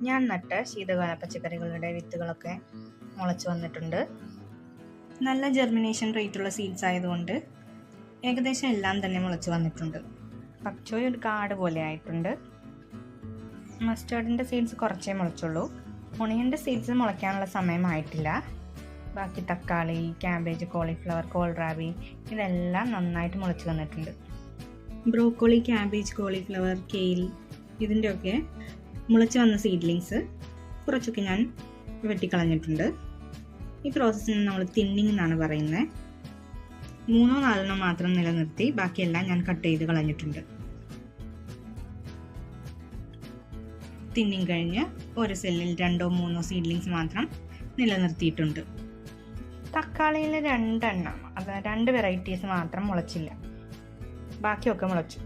ഞാൻ നട്ട ശീതകാല പച്ചക്കറികളുടെ വിത്തുകളൊക്കെ മുളച്ചു വന്നിട്ടുണ്ട്. നല്ല ജെർമിനേഷൻ റേറ്റുള്ള സീഡ്സ് ആയതുകൊണ്ട് ഏകദേശം എല്ലാം തന്നെ മുളച്ചു വന്നിട്ടുണ്ട്. പക്ചോയ് ഒരു കാട് പോലെ ആയിട്ടുണ്ട്. മസ്റ്റേർഡിൻ്റെ സീഡ്സ് കുറച്ചേ മുളച്ചുള്ളൂ. ഒണിയൻ്റെ സീഡ്സ് മുളയ്ക്കാനുള്ള സമയമായിട്ടില്ല. ബാക്കി തക്കാളി, ക്യാബേജ്, കോളിഫ്ലവർ, കോൾറാബി ഇതെല്ലാം നന്നായിട്ട് മുളച്ചു വന്നിട്ടുണ്ട്. ബ്രോക്കോളി, ക്യാബേജ്, കോളിഫ്ലവർ, കെയിൽ ഇതിൻ്റെയൊക്കെ മുളച്ചു വന്ന സീഡ്ലിങ്സ് കുറച്ചൊക്കെ ഞാൻ വെട്ടിക്കളഞ്ഞിട്ടുണ്ട്. ഈ പ്രോസസ്സിന് നമ്മൾ തിന്നിങ് എന്നാണ് പറയുന്നത്. 3-4 മാത്രം നിലനിർത്തി ബാക്കിയെല്ലാം ഞാൻ കട്ട് ചെയ്ത് കളഞ്ഞിട്ടുണ്ട്. തിന്നിങ് കഴിഞ്ഞ് ഒരു സെല്ലിൽ 2-3 സീഡ്ലിങ്സ് മാത്രം നിലനിർത്തിയിട്ടുണ്ട്. തക്കാളിയിൽ 2 വെറൈറ്റീസ് മാത്രം മുളച്ചില്ല, ബാക്കിയൊക്കെ മുളച്ചു.